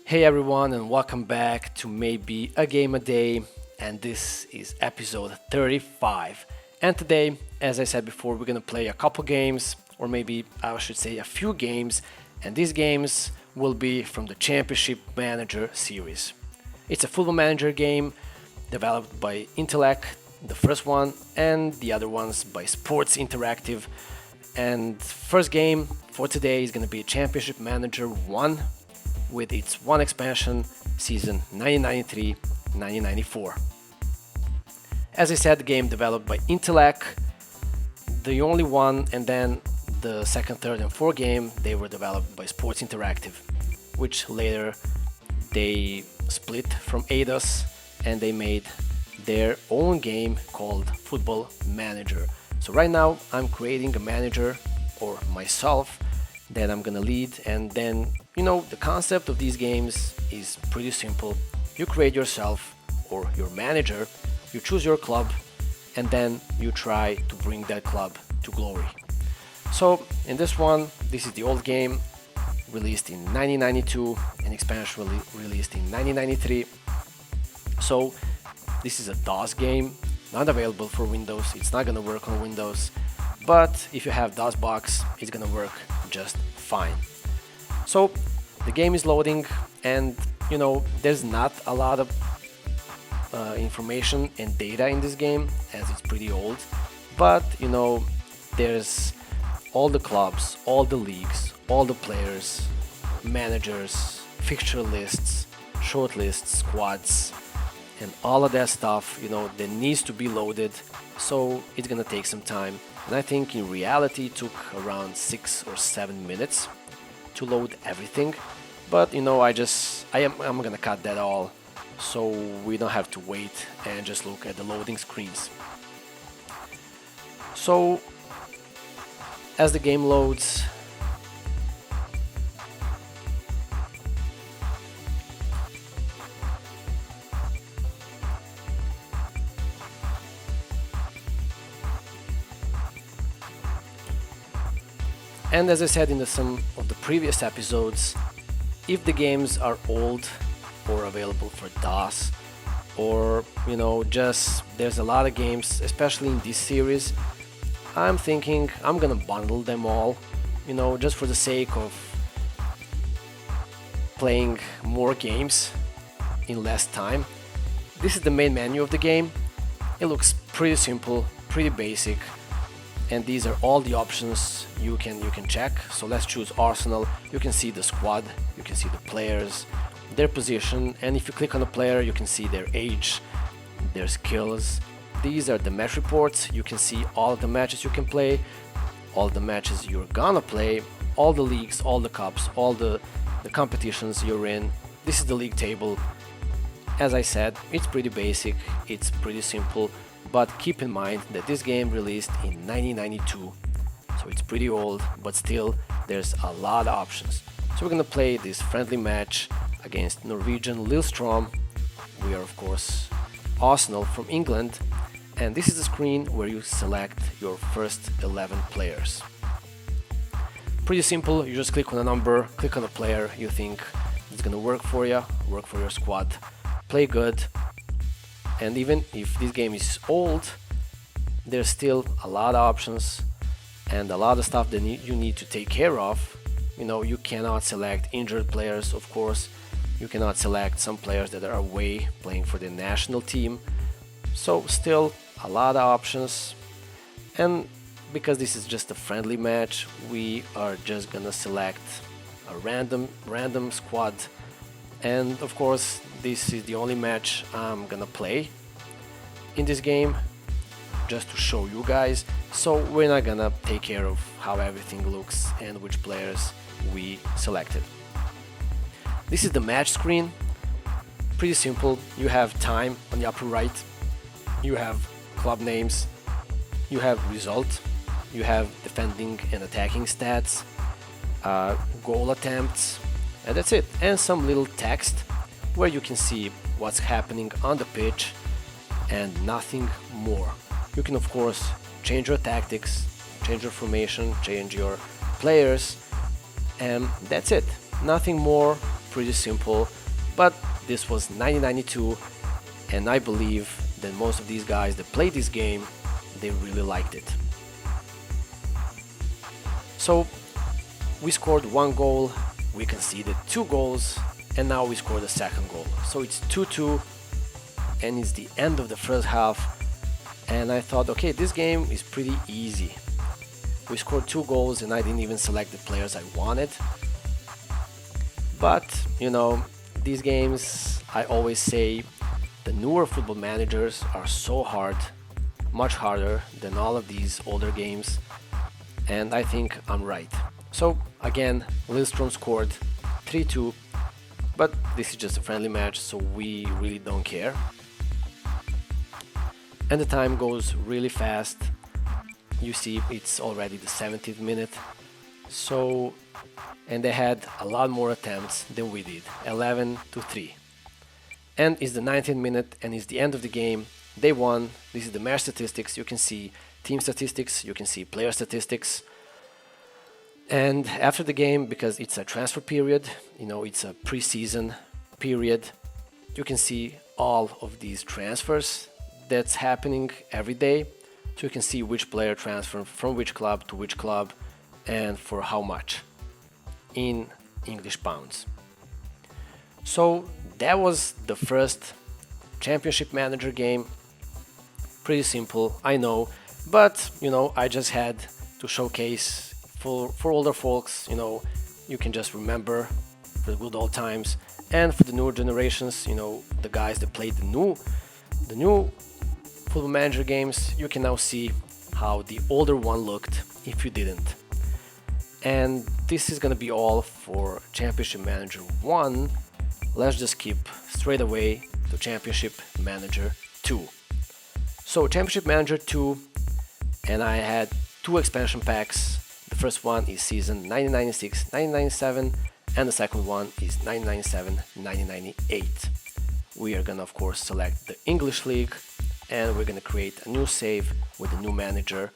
Hey everyone, and welcome back to Maybe a Game a Day, and this is episode 35. And today, as I said before, we're gonna play a couple games, or maybe I should say a few games, and these games will be from the Championship Manager series. It's a football manager game developed by Intellect, the first one, and the other ones by Sports Interactive. And first game for today is gonna be Championship Manager 1 with its one expansion, season 1993-1994. As I said, the game developed by Intellect, the only one, and then the second, third, and fourth game, they were developed by Sports Interactive, which later they split from Eidos and they made their own game called Football Manager. So right now I'm creating a manager, or myself, that I'm gonna lead, and then the concept of these games is pretty simple. You create yourself or your manager, you choose your club, and then you try to bring that club to glory. So in this one, this is the old game, released in 1992 and expansion released in 1993. So this is a DOS game, not available for Windows. It's not gonna work on Windows, but if you have DOSBox, it's gonna work just fine. So the game is loading, and there's not a lot of information and data in this game, as it's pretty old, but there's all the clubs, all the leagues, all the players, managers, fixture lists, short lists, squads, and all of that stuff that needs to be loaded. So it's gonna take some time, and I think in reality it took around 6 or 7 minutes to load everything. But I'm gonna cut that all, so we don't have to wait and just look at the loading screens. So as the game loads, and as I said in some of the previous episodes, if the games are old or available for DOS, or just there's a lot of games, especially in this series, I'm thinking I'm gonna bundle them all, just for the sake of playing more games in less time. This is the main menu of the game. It looks pretty simple, pretty basic, and these are all the options you can check. So let's choose Arsenal. You can see the squad, you can see the players, their position, and if you click on a player you can see their age, their skills. These are the match reports. You can see all of the matches you can play, all the matches you're gonna play, all the leagues, all the cups, all the competitions you're in. This is the league table. As I said, it's pretty basic, it's pretty simple, but keep in mind that this game released in 1992, so it's pretty old, but still there's a lot of options. So we're gonna play this friendly match against Norwegian Lillestrøm. We are of course Arsenal from England, and this is the screen where you select your first 11 players. Pretty simple. You just click on a number, click on a player you think it's gonna work for you, work for your squad, play good. And even if this game is old, there's still a lot of options and a lot of stuff that you need to take care of. You cannot select injured players, of course. You cannot select some players that are away playing for the national team. So still a lot of options. And because this is just a friendly match, we are just gonna select a random squad. And of course, this is the only match I'm gonna play in this game, just to show you guys. So we're not gonna take care of how everything looks and which players we selected. This is the match screen. Pretty simple. You have time on the upper right, you have club names, you have result, you have defending and attacking stats, goal attempts, and that's it. And some little text where you can see what's happening on the pitch and nothing more. You can of course change your tactics, change your formation, change your players, and that's it. Nothing more, pretty simple, but this was 1992, and I believe that most of these guys that played this game, they really liked it. So we scored 1 goal, we conceded 2 goals, and now we scored a second goal. So it's 2-2, and it's the end of the first half, and I thought, okay, this game is pretty easy. We scored 2 goals and I didn't even select the players I wanted. But, you know, these games, I always say, the newer football managers are so hard, much harder than all of these older games, and I think I'm right. So again, Lindstrom scored 3-2, but this is just a friendly match, so we really don't care. And the time goes really fast. You see it's already the 70th minute. So, and they had a lot more attempts than we did, 11-3. And it's the 19th minute and it's the end of the game. They won. This is the match statistics. You can see team statistics, you can see player statistics. And after the game, because it's a transfer period, you know, it's a preseason period, you can see all of these transfers that's happening every day. So you can see which player transferred from which club to which club and for how much in English pounds. So that was the first Championship Manager game. Pretty simple, I know, but you know, I just had to showcase for older folks, you know, you can just remember for the good old times, and for the newer generations, you know, the guys that played the new Football Manager games, you can now see how the older one looked if you didn't. And this is gonna be all for Championship Manager 1. Let's just skip straight away to Championship Manager 2. So Championship Manager 2, and I had 2 expansion packs. The first one is season 1996-1997, and the second one is 1997-1998. We are gonna of course select the English League, and we're gonna create a new save with a new manager,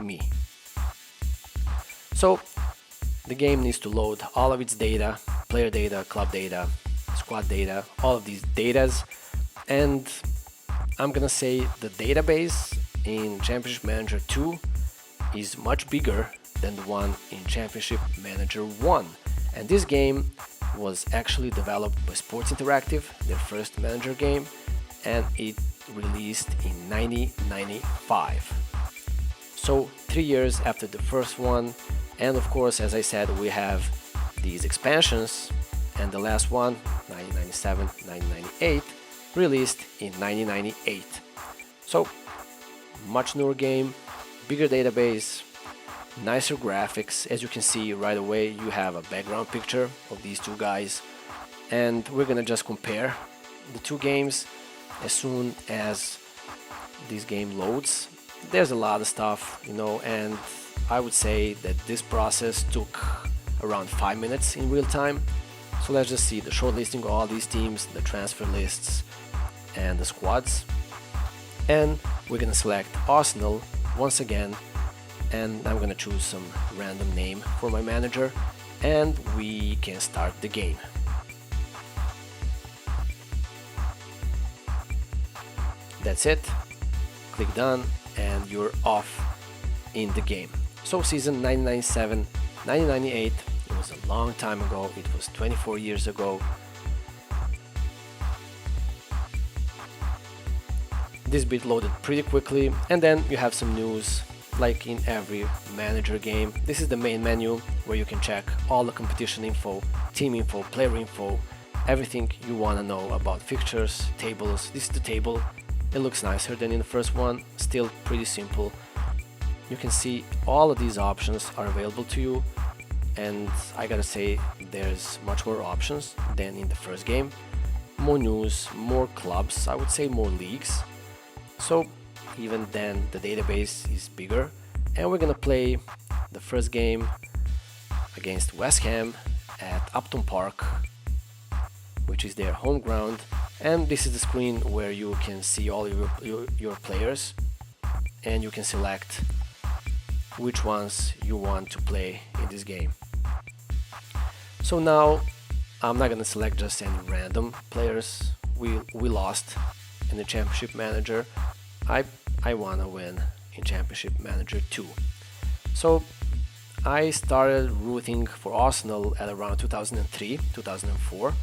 me. So the game needs to load all of its data, player data, club data, squad data, all of these datas, and I'm gonna say the database in Championship Manager 2 is much bigger than the one in Championship Manager 1. And this game was actually developed by Sports Interactive, their first manager game, and it released in 1995. So 3 years after the first one, and of course, as I said, we have these expansions, and the last one, 1997-1998, released in 1998. So much newer game, bigger database, nicer graphics. As you can see right away, you have a background picture of these two guys, and we're gonna just compare the two games as soon as this game loads. There's a lot of stuff, you know, and I would say that this process took around 5 minutes in real time. So let's just see the short listing of all these teams, the transfer lists, and the squads. And we're gonna select Arsenal once again, and I'm gonna choose some random name for my manager, and we can start the game. That's it. Click done, and you're off in the game. So season 1997-1998, it was a long time ago, it was 24 years ago. This bit loaded pretty quickly, and then you have some news like in every manager game. This is the main menu where you can check all the competition info, team info, player info, everything you want to know about fixtures, tables. This is the table. It looks nicer than in the first one, still pretty simple. You can see all of these options are available to you, and I gotta say there's much more options than in the first game. More news, more clubs, I would say more leagues. So even then the database is bigger, and we're gonna play the first game against West Ham at Upton Park, which is their home ground. And this is the screen where you can see all your players, and you can select which ones you want to play in this game. So now I'm not gonna select just any random players. We lost in the Championship Manager. I wanna win in Championship Manager 2. So I started rooting for Arsenal at around 2003, 2004.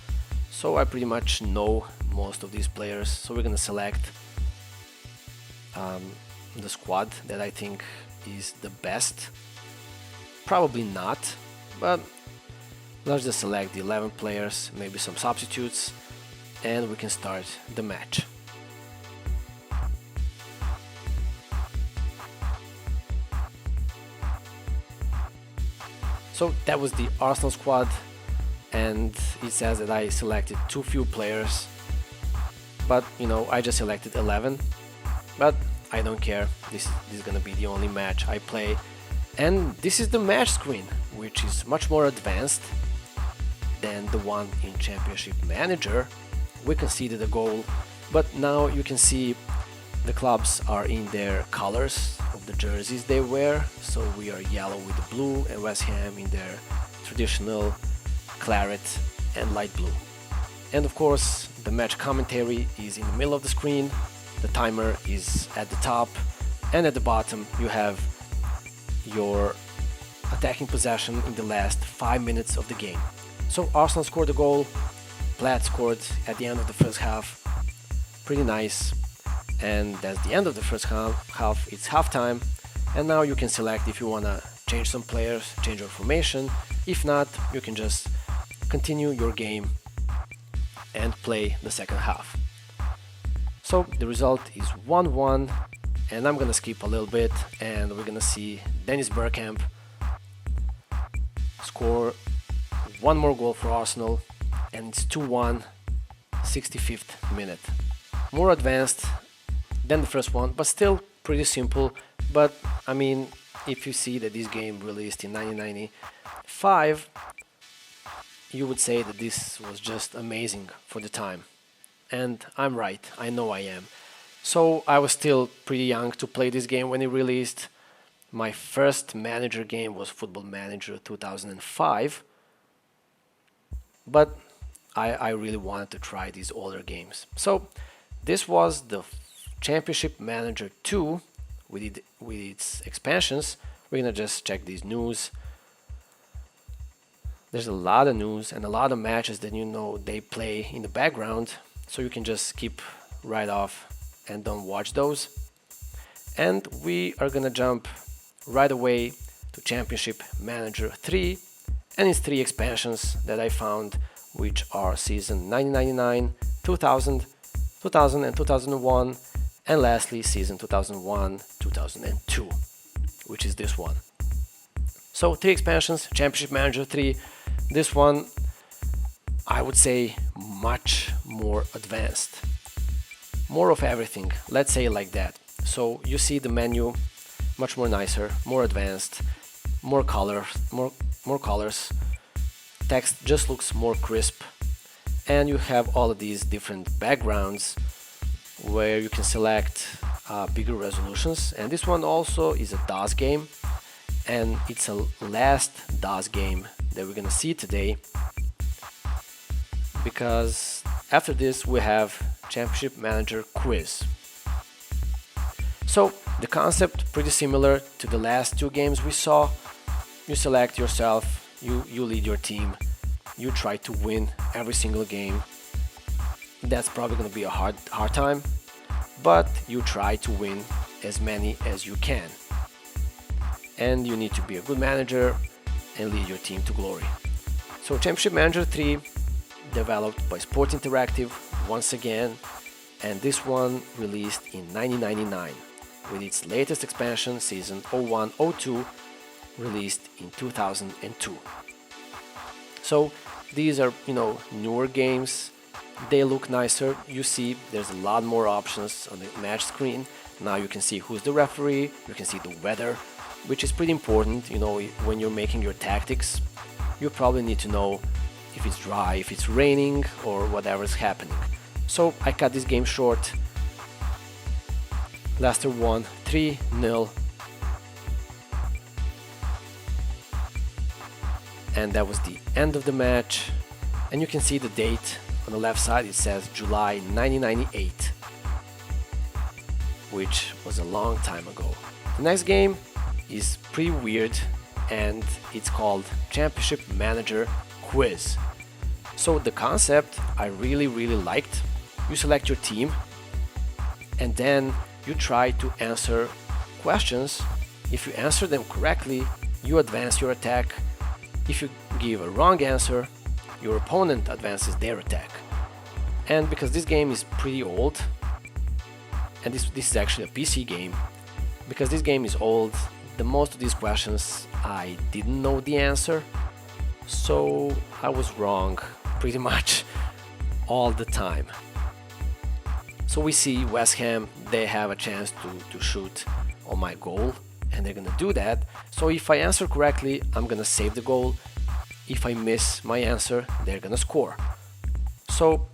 So I pretty much know most of these players. So we're gonna select the squad that I think is the best. Probably not, but let's just select the 11 players, maybe some substitutes, and we can start the match. So that was the Arsenal squad, and it says that I selected too few players, but you know, I just selected 11, but I don't care. This is gonna be the only match I play, and this is the match screen, which is much more advanced than the one in Championship Manager. We conceded a goal, but now you can see the clubs are in their colors of the jerseys they wear. So we are yellow with the blue, and West Ham in their traditional claret and light blue. And of course, the match commentary is in the middle of the screen, the timer is at the top, and at the bottom you have your attacking possession in the last 5 minutes of the game. So Arsenal scored a goal, Platt scored at the end of the first half. Pretty nice. And that's the end of the first half. It's halftime, and now you can select if you wanna change some players, change your formation. If not, you can just continue your game and play the second half. So the result is 1-1, and I'm gonna skip a little bit, and we're gonna see Dennis Bergkamp score one more goal for Arsenal, and it's 2-1, 65th minute. More advanced than the first one, but still pretty simple. But I mean, if you see that this game released in 1995, you would say that this was just amazing for the time. And I'm right, I know I am. So I was still pretty young to play this game when it released. My first manager game was Football Manager 2005, but I really wanted to try these older games. So this was the Championship Manager 2 with its expansions. We're gonna just check these news. There's a lot of news and a lot of matches that you know they play in the background, so you can just skip right off and don't watch those. And we are gonna jump right away to Championship Manager 3 and its 3 expansions that I found, which are season 1999, 2000, 2000 and 2001, and lastly season 2001, 2002, which is this one. So 3 expansions, Championship Manager 3. This one, I would say, much more advanced. More of everything, let's say it like that. So you see the menu, much more nicer, more advanced, more colors, more colors. Text just looks more crisp, and you have all of these different backgrounds where you can select bigger resolutions. And this one also is a DOS game, and it's a last DOS game that we're gonna see today, because after this we have Championship Manager Quiz. So the concept pretty similar to the last 2 games we saw. You select yourself, you lead your team, you try to win every single game. That's probably gonna be a hard time, but you try to win as many as you can. And you need to be a good manager and lead your team to glory. So Championship Manager 3, developed by Sport Interactive once again, and this one released in 1999 with its latest expansion, season 01-02, released in 2002. So these are, newer games. They look nicer. You see there's a lot more options on the match screen. Now you can see who's the referee, you can see the weather, which is pretty important. When you're making your tactics, you probably need to know if it's dry, if it's raining, or whatever's happening. So I cut this game short. Leicester won 3-0. And that was the end of the match. And you can see the date on the left side. It says July 1998, which was a long time ago. The next game is pretty weird, and it's called Championship Manager Quiz. So the concept I really liked. You select your team, and then you try to answer questions. If you answer them correctly, you advance your attack. If you give a wrong answer, your opponent advances their attack. And because this game is pretty old, and this is actually a PC game, because this game is old, the most of these questions I didn't know the answer, so I was wrong pretty much all the time. So we see West Ham, they have a chance to shoot on my goal, and they're gonna do that. So if I answer correctly, I'm gonna save the goal. If I miss my answer, they're gonna score. So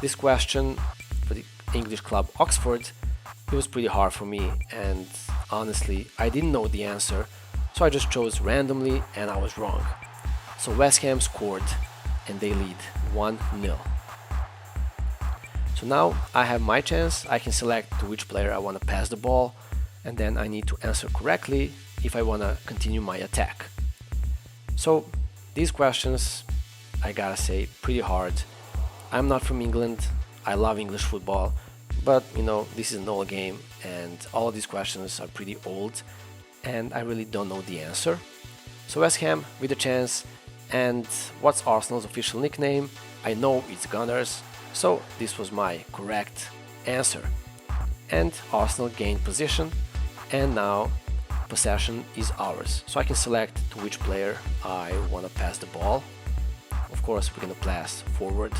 this question for the English club Oxford, it was pretty hard for me, and honestly I didn't know the answer, so I just chose randomly and I was wrong. So West Ham scored and they lead 1-0. So now I have my chance. I can select to which player I want to pass the ball, and then I need to answer correctly if I want to continue my attack. So these questions, I gotta say, pretty hard. I'm not from England. I love English football, but you know, this is an old game and all of these questions are pretty old and I really don't know the answer. So West Ham with a chance. And what's Arsenal's official nickname? I know it's Gunners, so this was my correct answer. And Arsenal gained position, and now possession is ours. So I can select to which player I want to pass the ball. Of course, we're gonna pass forward,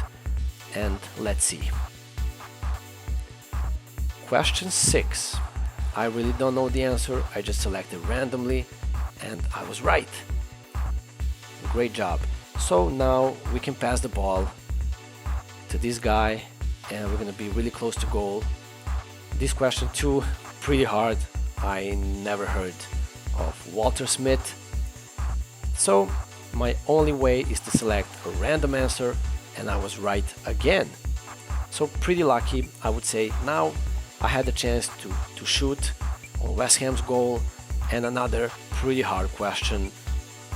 and let's see. Question 6. I really don't know the answer. I just selected randomly, and I was right. Great job. So now we can pass the ball to this guy, and we're gonna be really close to goal. This question too, pretty hard. I never heard of Walter Smith. So my only way is to select a random answer, and I was right again. So pretty lucky, I would say. Now I had the chance to shoot on West Ham's goal, and another pretty hard question.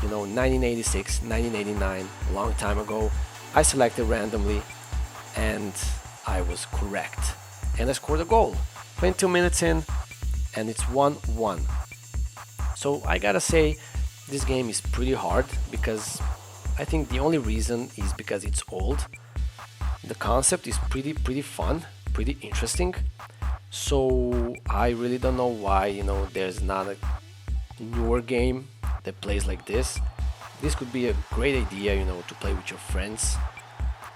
You know, 1986, 1989, a long time ago. I selected randomly and I was correct. And I scored a goal. 22 minutes in and it's 1-1. So I gotta say, this game is pretty hard because I think the only reason is because it's old. The concept is pretty fun, pretty interesting. So I really don't know why, you know, there's not a newer game that plays like this. This could be a great idea, you know, to play with your friends.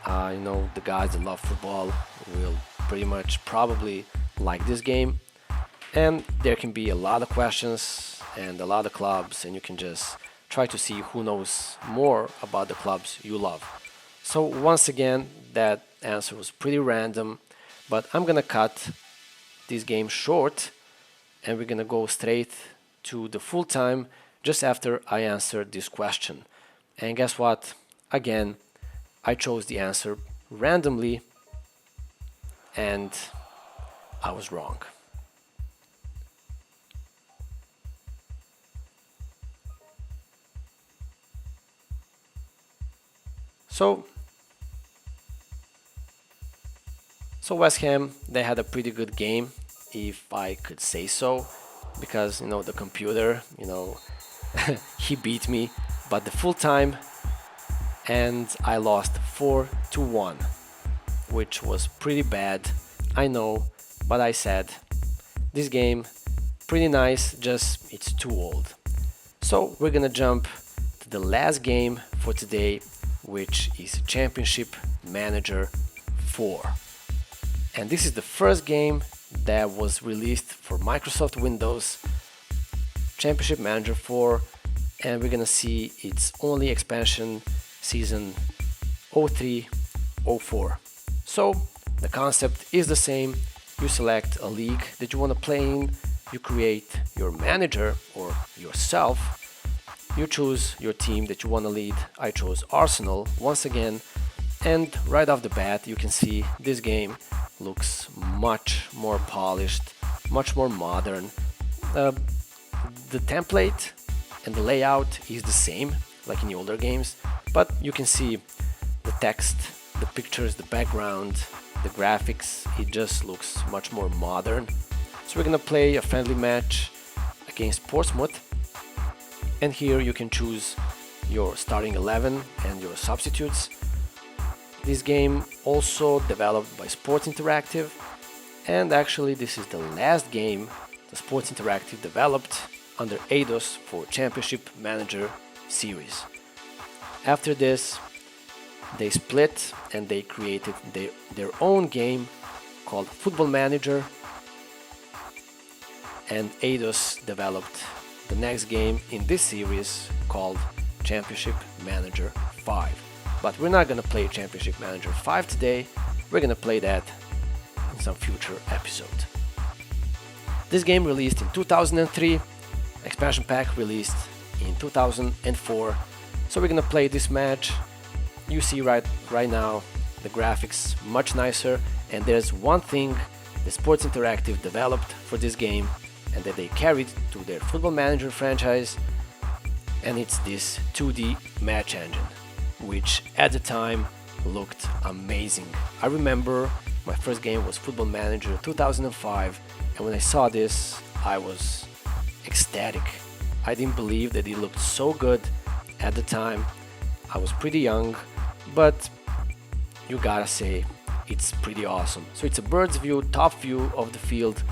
You know, the guys that love football will pretty much probably like this game. And there can be a lot of questions and a lot of clubs, and you can just try to see who knows more about the clubs you love. So once again, that answer was pretty random, but I'm gonna cut this game short and we're gonna go straight to the full time just after I answered this question. And guess what? Again, I chose the answer randomly and I was wrong. So West Ham, they had a pretty good game, if I could say so, because, you know, the computer, you know, he beat me, but the full time, and I lost 4-1, which was pretty bad, I know, but I said, this game, pretty nice, just it's too old. So we're gonna jump to the last game for today, which is Championship Manager 4. And this is the first game that was released for Microsoft Windows, Championship Manager 4, and we're gonna see its only expansion, season 03-04. So the concept is the same. You select a league that you want to play in, you create your manager or yourself, you choose your team that you want to lead. I chose Arsenal once again, And right off the bat, you can see this game looks much more polished, much more modern. Uh, the template and the layout is the same, like in the older games, but you can see the text, the pictures, the background, the graphics, it just looks much more modern. So we're gonna play a friendly match against Portsmouth, and here you can choose your starting 11 and your substitutes. This game also developed by Sports Interactive, and actually this is the last game the Sports Interactive developed under Eidos for Championship Manager series. After this, they split and they created their own game called Football Manager, and Eidos developed the next game in this series called Championship Manager 5. But we're not gonna play Championship Manager 5 today, we're gonna play that in some future episode. This game released in 2003, expansion pack released in 2004, so we're gonna play this match. You see right now the graphics much nicer, and there's one thing the Sports Interactive developed for this game and that they carried to their Football Manager franchise, and it's this 2D match engine, which at the time looked amazing. I remember my first game was Football Manager 2005, and when I saw this, I was ecstatic. I didn't believe that it looked so good at the time. I was pretty young, but you gotta say, it's pretty awesome. So it's a bird's view, top view of the field.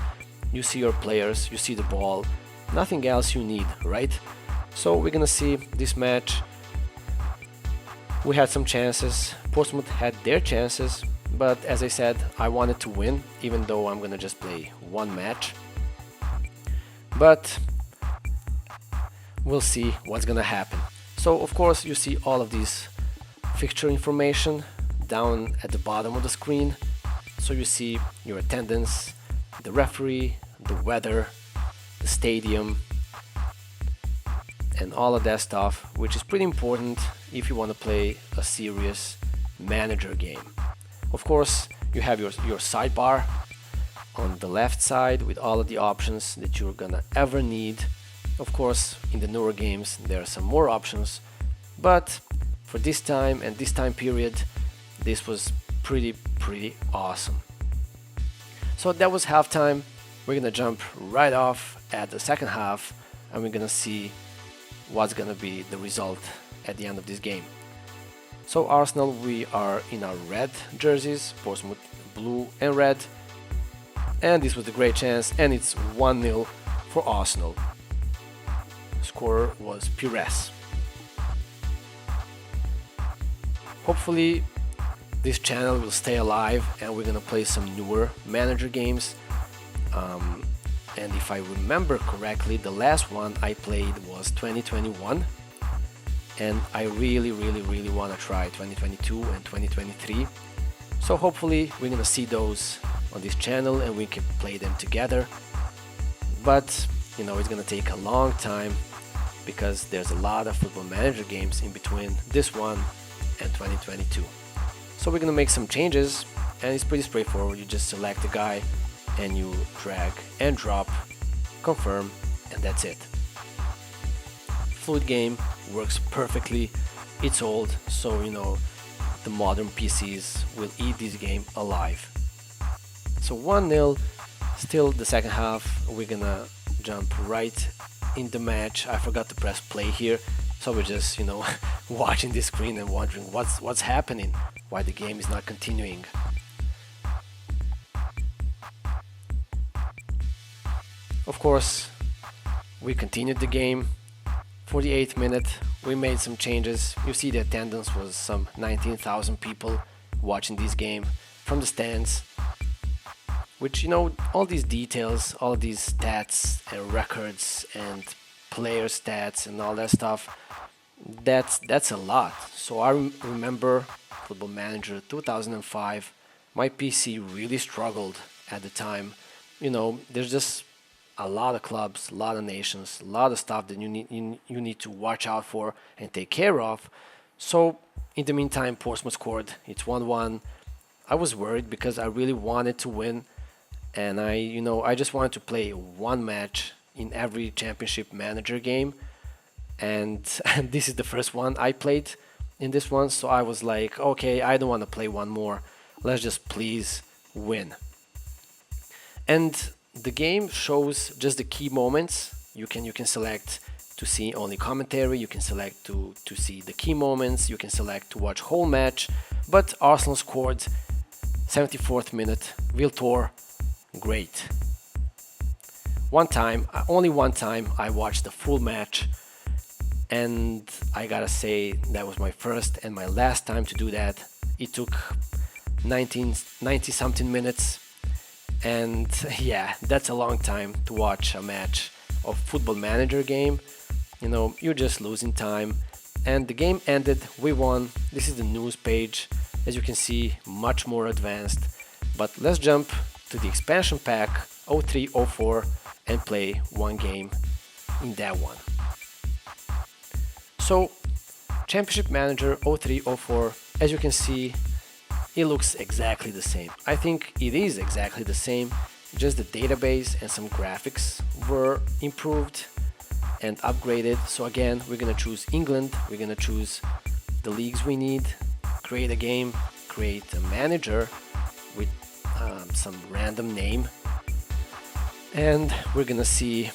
You see your players, you see the ball, nothing else you need, right? So we're gonna see this match. We had some chances, Portsmouth had their chances, but as I said, I wanted to win, even though I'm gonna just play one match. But we'll see what's gonna happen. So of course you see all of these fixture information down at the bottom of the screen. So you see your attendance, the referee, the weather, the stadium, and all of that stuff, which is pretty important if you want to play a serious manager game. Of course, you have your sidebar on the left side with all of the options that you're gonna ever need. Of course, in the newer games there are some more options, but for this time and this time period, this was pretty awesome. So that was halftime. We're gonna jump right off at the second half, and we're gonna see what's gonna be the result at the end of this game. So Arsenal, we are in our red jerseys, Portsmouth blue and red, and this was a great chance, and it's 1-0 for Arsenal. Scorer was Pires. Hopefully this channel will stay alive, and we're gonna play some newer manager games. And if I remember correctly, the last one I played was 2021, and I really want to try 2022 and 2023. So hopefully we're gonna see those on this channel and we can play them together. But you know, it's gonna take a long time because there's a lot of Football Manager games in between this one and 2022. So we're gonna make some changes, and it's pretty straightforward. You just select the guy and you drag and drop, confirm, and that's it. Fluid game works perfectly. It's old, so you know the modern PCs will eat this game alive. So 1-0, still the second half. We're gonna jump right in the match. I forgot to press play here, so we're just, you know, watching the screen and wondering what's happening, why the game is not continuing. Of course, we continued the game. 48th minute, we made some changes. You see the attendance was some 19,000 people watching this game from the stands. Which, you know, all these details, all these stats and records and player stats and all that stuff, that's a lot. So I remember Football Manager 2005, my PC really struggled at the time. You know, there's just a lot of clubs, a lot of nations, a lot of stuff that you need to watch out for and take care of. So in the meantime, Portsmouth scored. It's 1-1. I was worried because I really wanted to win, and I just wanted to play one match in every championship manager game, and, and this is the first one I played in this one, so I was like, okay, I don't want to play one more. Let's just please win. And the game shows just the key moments. You can select to see only commentary, you can select to see the key moments, you can select to watch whole match. But Arsenal scored 74th minute, Wiltor, great. Only one time I watched the full match, and I gotta say that was my first and my last time to do that. It took 90 something minutes, and yeah, that's a long time to watch a match of Football Manager game. You're just losing time, and the game ended, we won. This is the news page, as you can see, much more advanced. But let's jump to the expansion pack 0304 and play one game in that one. So Championship Manager 0304, as you can see, it looks exactly the same. I think it is exactly the same, just the database and some graphics were improved and upgraded. So again, we're gonna choose England, we're gonna choose the leagues we need, create a game, create a manager with some random name, and we're gonna see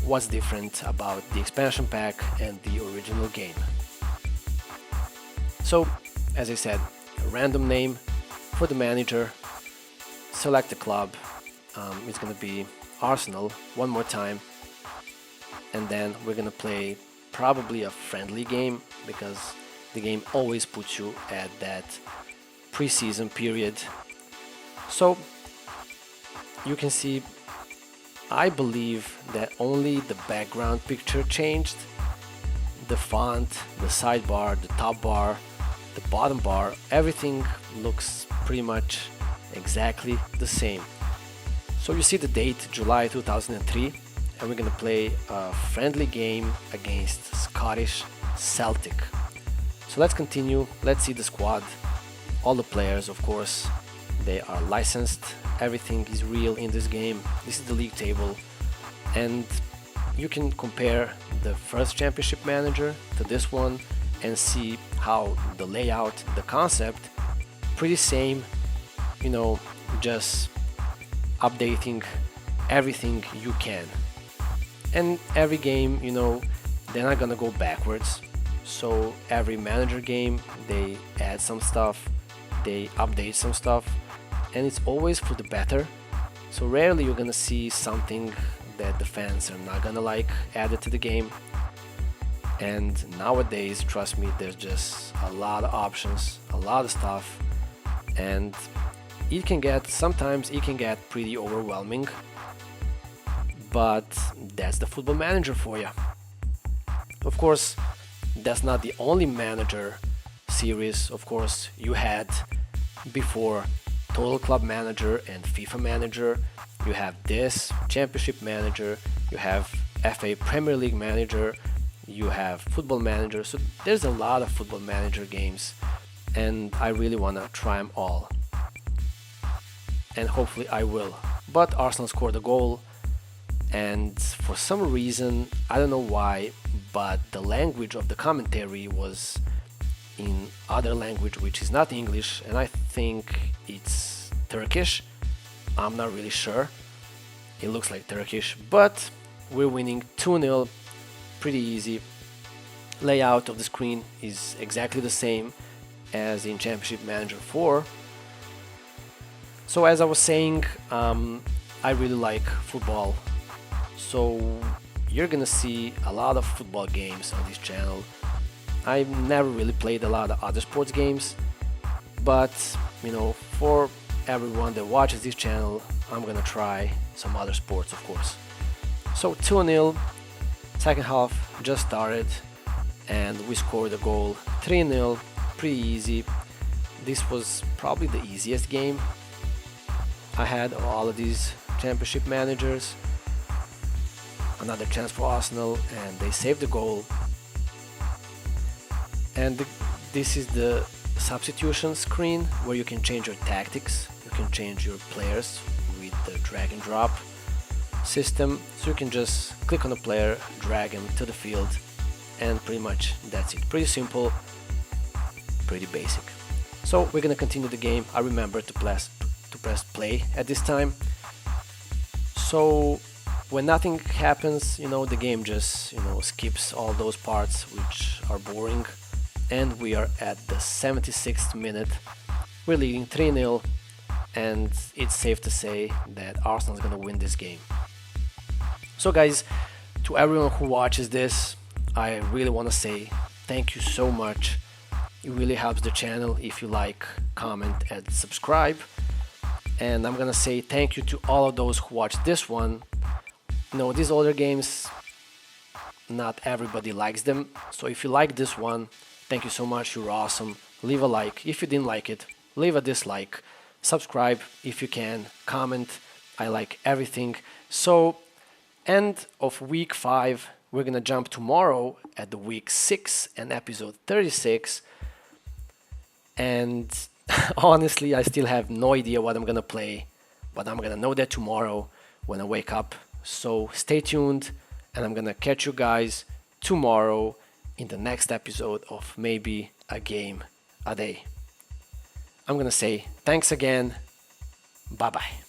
what's different about the expansion pack and the original game. So, as I said, a random name for the manager, select the club, it's gonna be Arsenal one more time, and then we're gonna play probably a friendly game because the game always puts you at that pre-season period. So you can see, I believe that only the background picture changed. The font, the sidebar, the top bar, the bottom bar, everything looks pretty much exactly the same. So you see the date, July 2003, and we're gonna play a friendly game against Scottish Celtic. So let's continue, let's see the squad. All the players, of course, they are licensed, everything is real in this game. This is the league table, and you can compare the first Championship Manager to this one and see how the layout, the concept, pretty same, just updating everything you can. And every game, they're not gonna go backwards. So every manager game, they add some stuff, they update some stuff, and it's always for the better. So rarely you're gonna see something that the fans are not gonna like added to the game. And nowadays, trust me, there's just a lot of options, a lot of stuff, and sometimes it can get pretty overwhelming, but that's the Football Manager for you. Of course, that's not the only manager series. Of course, you had before Total Club Manager and FIFA Manager. You have this Championship Manager, you have FA Premier League Manager, you have Football Manager. So there's a lot of Football Manager games, and I really want to try them all, and hopefully I will. But Arsenal scored a goal, and for some reason, I don't know why, but the language of the commentary was in other language which is not English, and I think it's Turkish. I'm not really sure. It looks like Turkish, but we're winning 2-0, pretty easy. Layout of the screen is exactly the same as in Championship Manager 4. So as I was saying, I really like football. So you're gonna see a lot of football games on this channel. I've never really played a lot of other sports games, but for everyone that watches this channel, I'm gonna try some other sports, of course. So 2-0, second half just started, and we scored a goal. 3-0, pretty easy. This was probably the easiest game I had of all of these Championship Managers. Another chance for Arsenal, and they saved the goal. And this is the substitution screen where you can change your tactics, you can change your players with the drag and drop system. So you can just click on a player, drag him to the field, and pretty much that's it. Pretty simple, pretty basic. So we're gonna continue the game. I remember to press play at this time. So when nothing happens, the game just skips all those parts which are boring, and we are at the 76th minute. We're leading 3-0, and it's safe to say that Arsenal is gonna win this game. So guys, to everyone who watches this, I really want to say thank you so much. It really helps the channel if you like, comment and subscribe. And I'm gonna say thank you to all of those who watched this one. These older games, not everybody likes them. So if you like this one, thank you so much, you're awesome. Leave a like. If you didn't like it, leave a dislike. Subscribe if you can, comment. I like everything. So end of week 5, we're gonna jump tomorrow at the week 6 and episode 36. And honestly, I still have no idea what I'm gonna play, but I'm gonna know that tomorrow when I wake up. So stay tuned, and I'm gonna catch you guys tomorrow in the next episode of maybe a game a day. I'm gonna say thanks again. Bye bye.